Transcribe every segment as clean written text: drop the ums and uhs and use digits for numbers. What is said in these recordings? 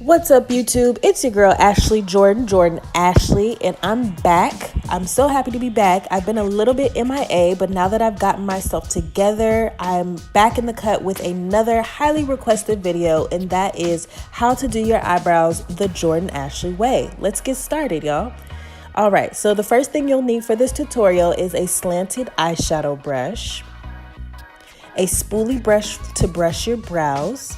What's up, YouTube? It's your girl Ashley Jordan Ashley, and I'm back. I'm so happy to be back. I've been a little bit MIA, but now that I've gotten myself together, I'm back in the cut with another highly requested video, and that is how to do your eyebrows the Jordan Ashley way. Let's get started, y'all. All right, so the first thing you'll need for this tutorial is a slanted eyeshadow brush, a spoolie brush to brush your brows,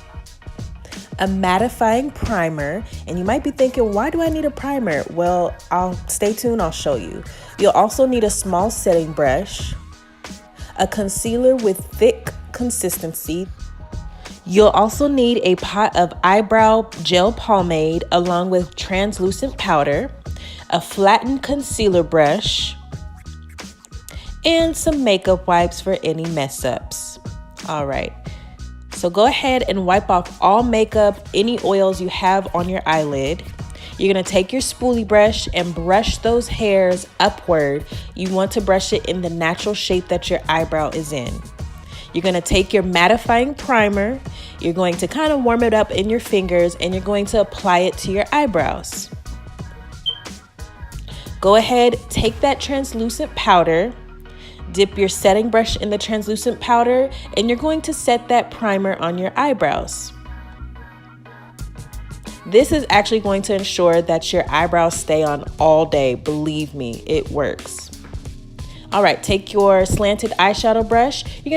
a mattifying primer, and you might be thinking, why do I need a primer? Well, stay tuned, I'll show you. You'll also need a small setting brush, a concealer with thick consistency. You'll also need a pot of eyebrow gel pomade along with translucent powder, a flattened concealer brush, and some makeup wipes for any mess ups. All right. So go ahead and wipe off all makeup, any oils you have on your eyelid. You're going to take your spoolie brush and brush those hairs upward. You want to brush it in the natural shape that your eyebrow is in. You're going to take your mattifying primer. You're going to kind of warm it up in your fingers and you're going to apply it to your eyebrows. Go ahead, take that translucent powder. Dip your setting brush in the translucent powder and you're going to set that primer on your eyebrows. This is actually going to ensure that your eyebrows stay on all day. Believe me, it works. All right, take your slanted eyeshadow brush. You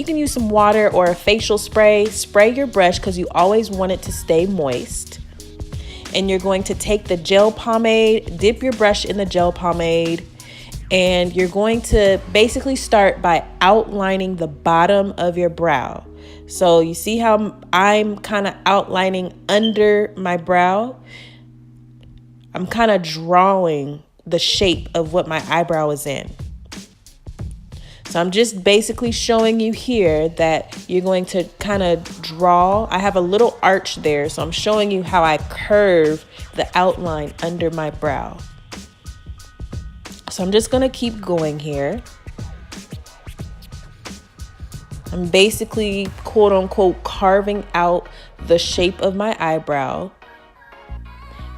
can use some water or a facial spray. Spray your brush because you always want it to stay moist. And you're going to take the gel pomade, dip your brush in the gel pomade, and you're going to basically start by outlining the bottom of your brow. So you see how I'm kind of outlining under my brow? I'm kind of drawing the shape of what my eyebrow is in. So I'm just basically showing you here that you're going to kind of draw. I have a little arch there, so I'm showing you how I curve the outline under my brow. So I'm just going to keep going here. I'm basically, quote unquote, carving out the shape of my eyebrow.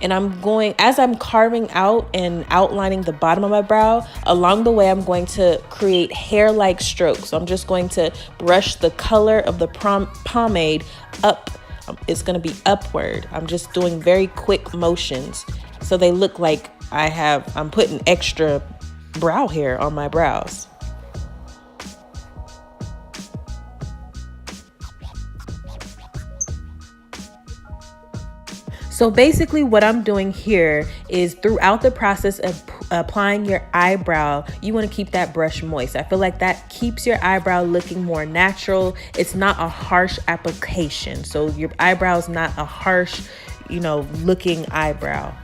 And as I'm carving out and outlining the bottom of my brow, along the way, I'm going to create hair-like strokes. So I'm just going to brush the color of the pomade up. It's going to be upward. I'm just doing very quick motions so they look like I'm putting extra brow hair on my brows. So basically what I'm doing here is throughout the process of applying your eyebrow, you want to keep that brush moist. I feel like that keeps your eyebrow looking more natural. It's not a harsh application. So your eyebrow is not a harsh, looking eyebrow.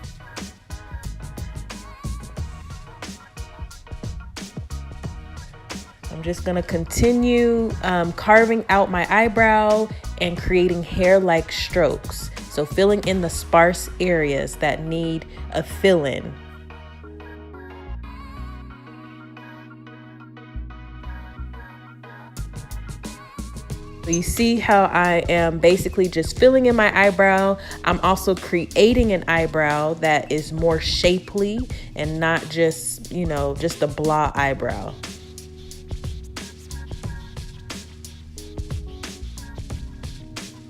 I'm just going to continue carving out my eyebrow and creating hair-like strokes. So filling in the sparse areas that need a fill-in. So you see how I am basically just filling in my eyebrow. I'm also creating an eyebrow that is more shapely and not just, just a blah eyebrow.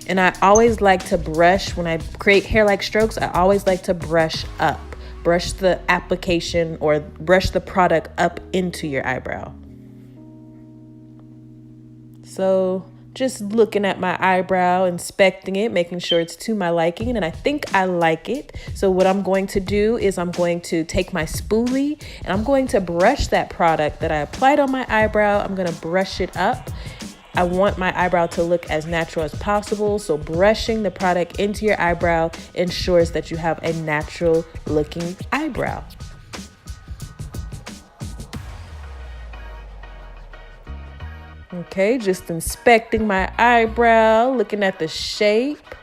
And I always like to brush, when I create hair-like strokes, I always like to brush up. Brush the application or brush the product up into your eyebrow. So just looking at my eyebrow, inspecting it, making sure it's to my liking, and I think I like it. So what I'm going to do is I'm going to take my spoolie and I'm going to brush that product that I applied on my eyebrow. I'm going to brush it up. I want my eyebrow to look as natural as possible, so brushing the product into your eyebrow ensures that you have a natural looking eyebrow. Okay, just inspecting my eyebrow, looking at the shape.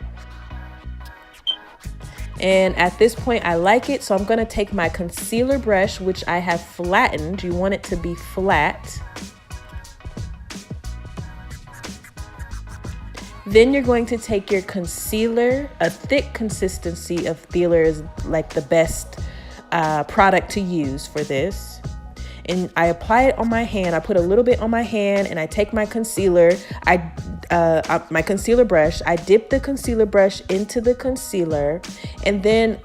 And at this point, I like it, so I'm gonna take my concealer brush, which I have flattened. You want it to be flat. Then you're going to take your concealer. A thick consistency of concealer is like the best product to use for this. And I apply it on my hand. I put a little bit on my hand and I take my concealer, my concealer brush. I dip the concealer brush into the concealer. And then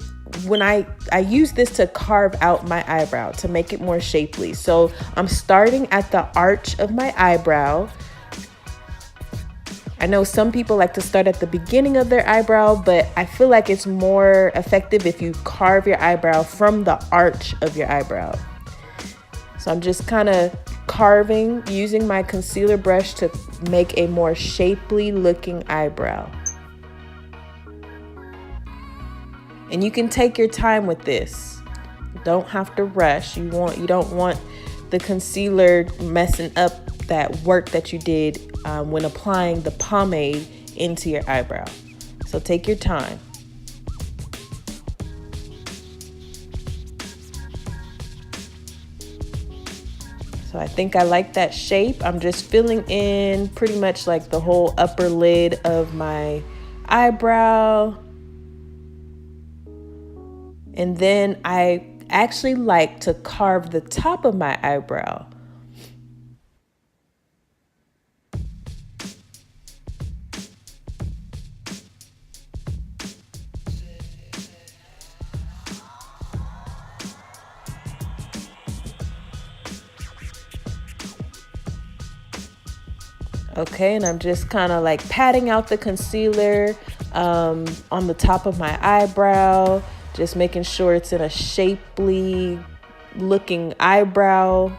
when I use this to carve out my eyebrow to make it more shapely. So I'm starting at the arch of my eyebrow. I know some people like to start at the beginning of their eyebrow, but I feel like it's more effective if you carve your eyebrow from the arch of your eyebrow. So I'm just kind of carving using my concealer brush to make a more shapely looking eyebrow. And you can take your time with this. You don't have to rush. You don't want the concealer messing up that work that you did when applying the pomade into your eyebrow. So take your time. So I think I like that shape. I'm just filling in pretty much like the whole upper lid of my eyebrow. And then I actually like to carve the top of my eyebrow. Okay, and I'm just kind of like patting out the concealer on the top of my eyebrow, just making sure it's in a shapely looking eyebrow.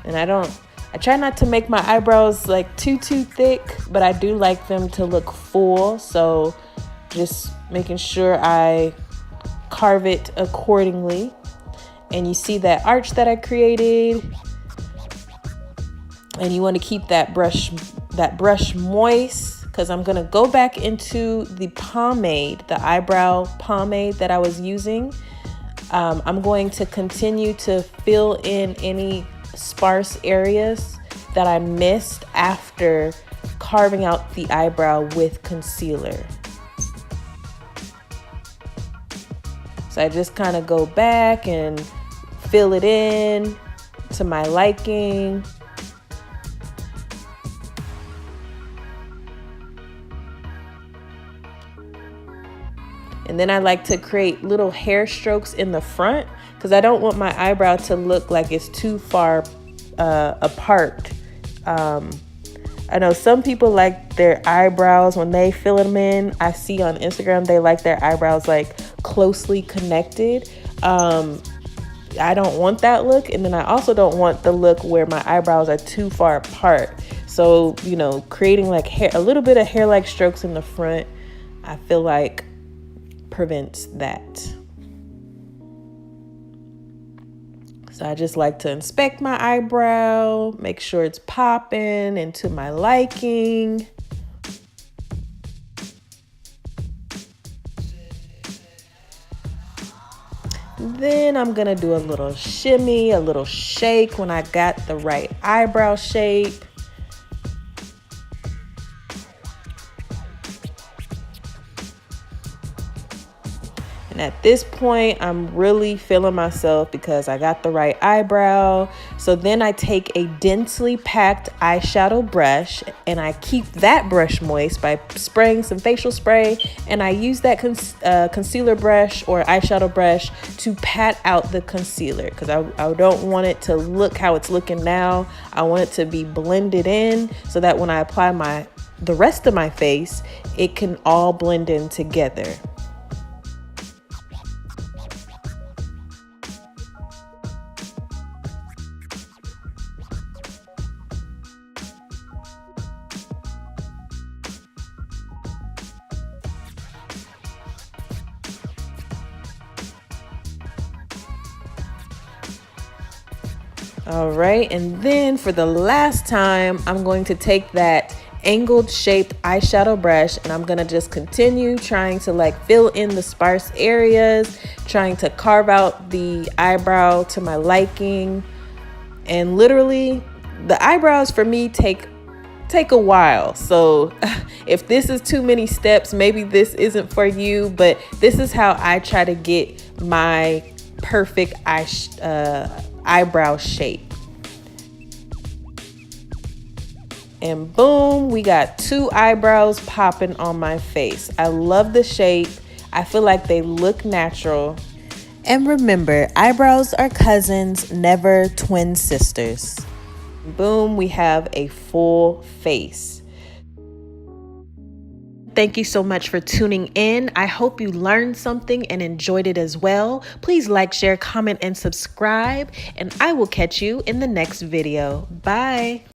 And I try not to make my eyebrows like too thick, but I do like them to look full. So just making sure I carve it accordingly. And you see that arch that I created. And you want to keep that brush moist, because I'm going to go back into the pomade, the eyebrow pomade that I was using. I'm going to continue to fill in any sparse areas that I missed after carving out the eyebrow with concealer. So I just kind of go back and fill it in to my liking. And then I like to create little hair strokes in the front, because I don't want my eyebrow to look like it's too far apart. I know some people like their eyebrows when they fill them in. I see on Instagram they like their eyebrows like closely connected. I don't want that look, and then I also don't want the look where my eyebrows are too far apart. So, you know, creating like a little bit of hair-like strokes in the front, I feel like prevents that. So I just like to inspect my eyebrow, make sure it's popping into my liking. Then I'm gonna do a little shimmy, a little shake when I got the right eyebrow shape. And at this point, I'm really feeling myself because I got the right eyebrow. So then I take a densely packed eyeshadow brush and I keep that brush moist by spraying some facial spray. And I use that concealer brush or eyeshadow brush to pat out the concealer, because I don't want it to look how it's looking now. I want it to be blended in so that when I apply the rest of my face, it can all blend in together. All right, and then for the last time, I'm going to take that angled shaped eyeshadow brush, and I'm gonna just continue trying to like fill in the sparse areas, trying to carve out the eyebrow to my liking. And literally the eyebrows for me take a while. So if this is too many steps, maybe this isn't for you, but this is how I try to get my perfect eyebrow shape. And boom, we got 2 eyebrows popping on my face. I love the shape. I feel like they look natural. And remember, eyebrows are cousins, never twin sisters. Boom, we have a full face. Thank you so much for tuning in. I hope you learned something and enjoyed it as well. Please like, share, comment, and subscribe, and I will catch you in the next video. Bye.